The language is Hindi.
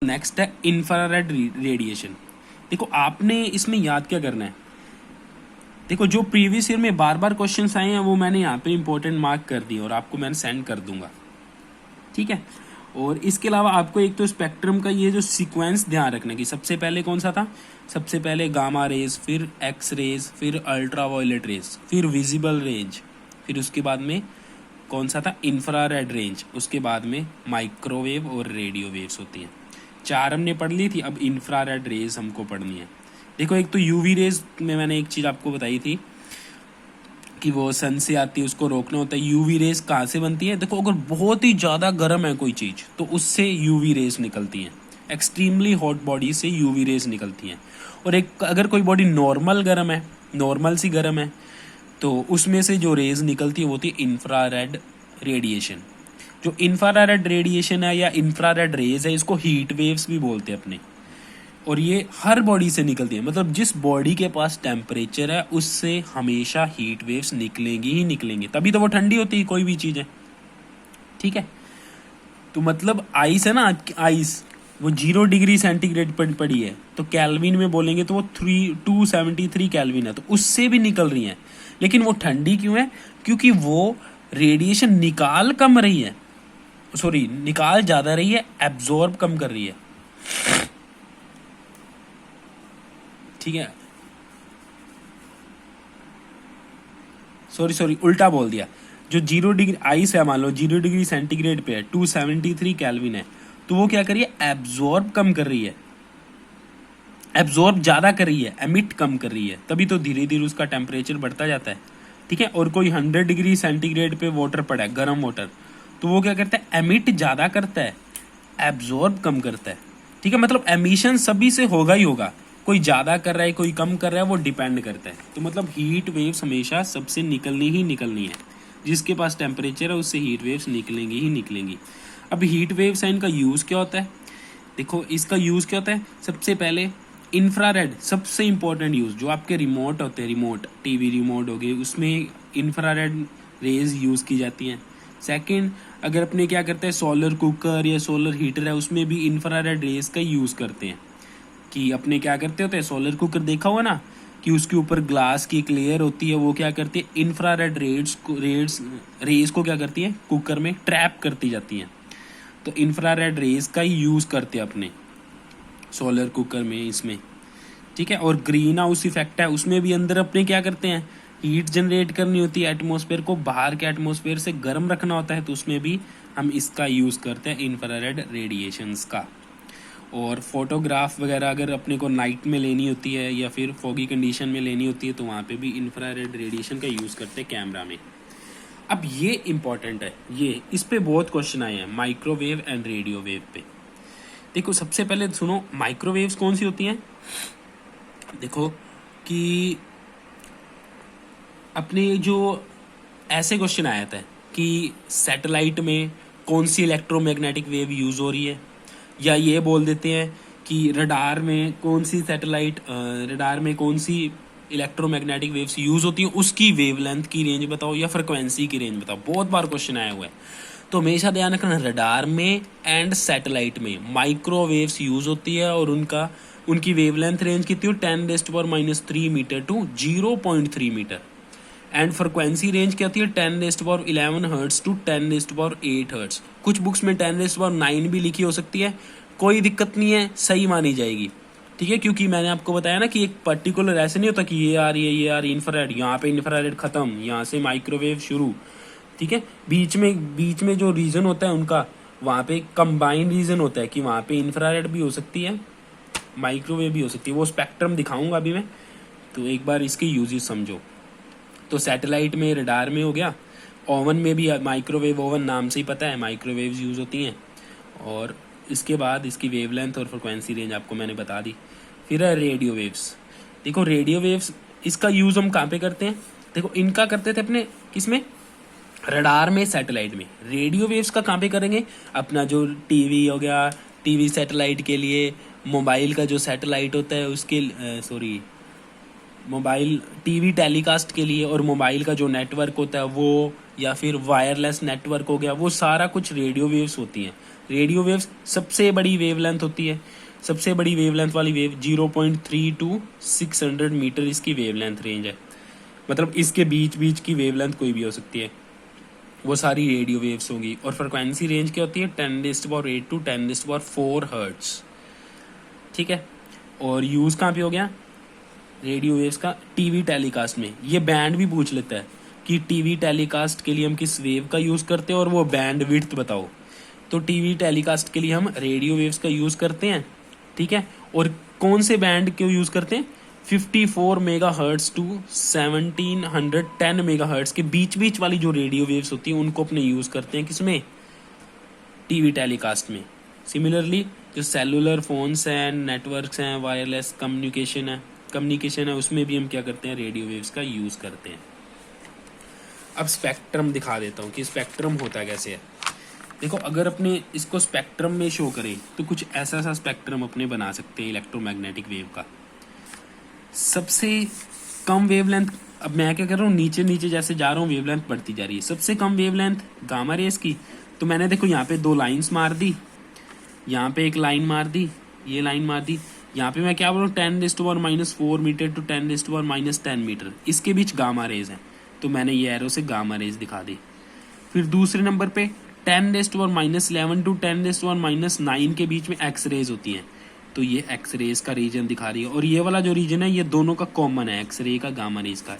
नेक्स्ट है इंफ्रारेड रेडिएशन। देखो आपने इसमें याद क्या करना है, देखो जो प्रीवियस ईयर में बार बार क्वेश्चंस आए हैं वो मैंने यहाँ पे इंपॉर्टेंट मार्क कर दिए और आपको मैंने सेंड कर दूंगा, ठीक है। और इसके अलावा आपको एक तो स्पेक्ट्रम का ये जो सीक्वेंस ध्यान रखना कि सबसे पहले कौन सा था, सबसे पहले गामा रेज, फिर एक्स रेज, फिर अल्ट्रा वायलेट रेज, फिर विजिबल रेंज, फिर उसके बाद में कौन सा था, इंफ्रारेड रेंज, उसके बाद में माइक्रोवेव और रेडियो वेव्स होती हैं। चार हमने पढ़ ली थी, अब इंफ्रारेड रेज हमको पढ़नी है। देखो एक तो यूवी रेज में मैंने एक चीज़ आपको बताई थी कि वो सन से आती है, उसको रोकना होता है। यूवी रेज कहाँ से बनती है, देखो अगर बहुत ही ज़्यादा गर्म है कोई चीज़ तो उससे यूवी रेज निकलती हैं, एक्सट्रीमली हॉट बॉडी से यूवी रेज निकलती हैं। और एक अगर कोई बॉडी नॉर्मल गर्म है, नॉर्मल सी गर्म है, तो उसमें से जो रेज निकलती है वो होती है इंफ्रारेड रेडिएशन। जो इंफ्रारेड रेडिएशन है या इंफ्रारेड रेज है, इसको हीट वेव्स भी बोलते हैं अपने। और ये हर बॉडी से निकलती है, मतलब जिस बॉडी के पास टेम्परेचर है उससे हमेशा हीट वेव्स निकलेंगी ही निकलेंगी, तभी तो वो ठंडी होती है कोई भी चीज़ है, ठीक है। तो मतलब आइस है ना, आइस वो 0 डिग्री सेंटीग्रेड पर पड़ी है, तो कैल्विन में बोलेंगे तो वो 273 कैल्विन है, तो उससे भी निकल रही है। लेकिन वो ठंडी क्यों है, क्योंकि वो रेडिएशन निकाल कम रही है, सॉरी निकाल ज़्यादा रही है, एब्जॉर्ब कम कर रही है, ठीक है। सॉरी उल्टा बोल दिया। जो 0 डिग्री आइस है, मान लो 0 डिग्री सेंटीग्रेड पे है, 273 कैल्विन है, तो वो क्या कर रही है, एब्जॉर्ब कम कर रही है, एब्जॉर्ब ज़्यादा कर रही है, एमिट कम कर रही है, तभी तो धीरे धीरे उसका टेम्परेचर बढ़ता जाता है, ठीक है। और कोई 100 डिग्री सेंटीग्रेड पे वाटर पड़ा है, गर्म वाटर, तो वो क्या करता है, एमिट ज़्यादा करता है, एब्जॉर्ब कम करता है, ठीक है। मतलब एमिशन सभी से होगा ही होगा, कोई ज़्यादा कर रहा है कोई कम कर रहा है, वो डिपेंड करता है। तो मतलब हीट वेव्स हमेशा सबसे निकलनी ही निकलनी है, जिसके पास टेम्परेचर है उससे हीट वेव्स निकलेंगी ही निकलेंगी। अब हीट वेव्स है, इनका यूज़ क्या होता है, देखो इसका यूज़ क्या होता है, सबसे पहले इंफ्रारेड सबसे इंपॉर्टेंट यूज़, जो आपके रिमोट होते हैं, रिमोट टीवी रिमोट हो गए, उसमें इंफ्रारेड रेज यूज़ की जाती हैं। सेकंड, अगर अपने क्या करते हैं सोलर कुकर या सोलर हीटर है, उसमें भी इंफ्रारेड रेज का यूज़ करते हैं। कि अपने क्या करते होते हैं, सोलर कुकर देखा हुआ ना, कि उसके ऊपर ग्लास की एक लेयर होती है, वो क्या करती है, इंफ्रारेड रेज को क्या करती है, कुकर में ट्रैप करती जाती हैं। तो इंफ्रारेड रेज का ही यूज़ करते हैं अपने सोलर कुकर में, इसमें, ठीक है। और ग्रीन हाउस इफेक्ट है, उसमें भी अंदर अपने क्या करते हैं, हीट जनरेट करनी होती है, एटमॉस्फेयर को बाहर के एटमॉस्फेयर से गर्म रखना होता है, तो उसमें भी हम इसका यूज़ करते हैं, इंफ्रारेड रेडिएशंस का। और फोटोग्राफ वगैरह अगर अपने को नाइट में लेनी होती है या फिर फॉगी कंडीशन में लेनी होती है, तो वहाँ पे भी इंफ्रारेड रेडिएशन का यूज़ करते हैं कैमरा में। अब ये इम्पॉर्टेंट है, ये इस पे बहुत क्वेश्चन आए हैं, माइक्रोवेव एंड रेडियो वेव पे। देखो सबसे पहले सुनो, माइक्रोवेव्स कौन सी होती हैं, देखो कि अपने जो ऐसे क्वेश्चन आया था कि सैटेलाइट में कौन सी इलेक्ट्रोमैग्नेटिक वेव यूज़ हो रही है, या ये बोल देते हैं कि रडार में कौन सी सैटेलाइट, रडार में कौन सी इलेक्ट्रोमैग्नेटिक वेव्स यूज़ होती हैं, उसकी वेवलेंथ की रेंज बताओ या फ्रिक्वेंसी की रेंज बताओ। बहुत बार क्वेश्चन आया हुआ है, तो हमेशा ध्यान रखना, रडार में एंड सैटेलाइट में माइक्रोवेव्स यूज़ होती है, और उनकी वेवलेंथ रेंज कितनी हो, 10⁻³ metre to 0.3 metre, and frequency range क्या होती है, 10⁻11 हर्ट्स टू 10⁻8 हर्ट्स। कुछ बुक्स में 10⁻9 भी लिखी हो सकती है, कोई दिक्कत नहीं है, सही मानी जाएगी, ठीक है। क्योंकि मैंने आपको बताया ना कि एक पर्टिकुलर ऐसे नहीं होता कि ये आ रही है, ये आ रही है इंफ्रारेड, यहाँ पे इंफ्रारेड खत्म, यहाँ से माइक्रोवेव शुरू, ठीक है। बीच में जो रीजन होता है उनका, वहाँ पे कंबाइंड रीजन होता है कि वहाँ पे इंफ्रारेड भी हो सकती है, माइक्रोवेव भी हो सकती है, वो स्पेक्ट्रम दिखाऊंगा अभी मैं, तो एक बार इसके यूजेस समझो। तो सैटेलाइट में, रडार में हो गया, ओवन में भी, माइक्रोवेव ओवन नाम से ही पता है माइक्रोवेव्स यूज़ होती हैं। और इसके बाद इसकी वेवलेंथ और फ्रिक्वेंसी रेंज आपको मैंने बता दी। फिर है रेडियो वेव्स। देखो रेडियो वेव्स, इसका यूज़ हम कहाँ पे करते हैं, देखो इनका करते थे अपने किसमें, रडार में, सैटेलाइट में। रेडियो वेव्स का कहाँ पे करेंगे, अपना जो टीवी हो गया, टीवी सैटेलाइट के लिए, मोबाइल का जो सैटेलाइट होता है उसके, मोबाइल टीवी टेलीकास्ट के लिए, और मोबाइल का जो नेटवर्क होता है वो, या फिर वायरलेस नेटवर्क हो गया, वो सारा कुछ रेडियो वेव्स होती हैं। रेडियो वेव्स सबसे बड़ी वेवलेंथ होती है, सबसे बड़ी वेवलेंथ वाली वेव 0.3 to 600 मीटर इसकी वेवलेंथ रेंज है, मतलब इसके बीच बीच की वेवलेंथ कोई भी हो सकती है, वो सारी रेडियो वेव्स होंगी। और फ्रिक्वेंसी रेंज क्या होती है 10⁸ to 10⁴ हर्ट्स, ठीक है। और यूज़ कहाँ पे हो गया रेडियो वेव्स का, टीवी टेलीकास्ट में। ये बैंड भी पूछ लेता है कि टीवी टेलीकास्ट के लिए हम किस वेव का यूज़ करते हैं और वो बैंड विड्थ बताओ। तो टीवी टेलीकास्ट के लिए हम रेडियो वेव्स का यूज़ करते हैं, ठीक है। और कौन से बैंड क्यों यूज़ करते हैं, 54 mega hertz to 1710 mega hertz के बीच बीच वाली जो रेडियो वेव्स होती हैं उनको अपने यूज़ करते हैं किसमें, टीवी टेलीकास्ट में। सिमिलरली जो सेलुलर फोन्स हैं, नेटवर्क्स हैं, वायरलेस कम्युनिकेशन है, उसमें भी हम क्या करते हैं, रेडियो वेव्स का यूज़ करते हैं। अब स्पेक्ट्रम दिखा देता हूँ कि स्पेक्ट्रम होता कैसे है। देखो, अगर अपने इसको स्पेक्ट्रम में शो करें तो कुछ ऐसा सा स्पेक्ट्रम अपने बना सकते हैं इलेक्ट्रोमैग्नेटिक वेव का। सबसे कम वेवलेंथ, अब मैं क्या कर रहा हूँ, नीचे नीचे जैसे जा रहा हूँ वेवलेंथ बढ़ती जा रही है। सबसे कम वेवलेंथ गामा रेस की, तो मैंने देखो यहाँ पे 2 लाइन्स मार दी, यहाँ पे एक लाइन मार दी, ये लाइन मार दी, यहाँ पे मैं क्या बोल रहा हूँ 10⁻⁴ मीटर टू 10⁻⁻10 मीटर, इसके बीच गामा रेज है, तो मैंने ये एरो से गामा रेज दिखा दी। फिर दूसरे नंबर पे 10⁻11 टू 10⁻9 के बीच में एक्स रेज होती हैं, तो ये एक्स रेज का रीजन दिखा रही है। और ये वाला जो रीजन है ये दोनों का कॉमन है, एक्स रे का गामा रेज का।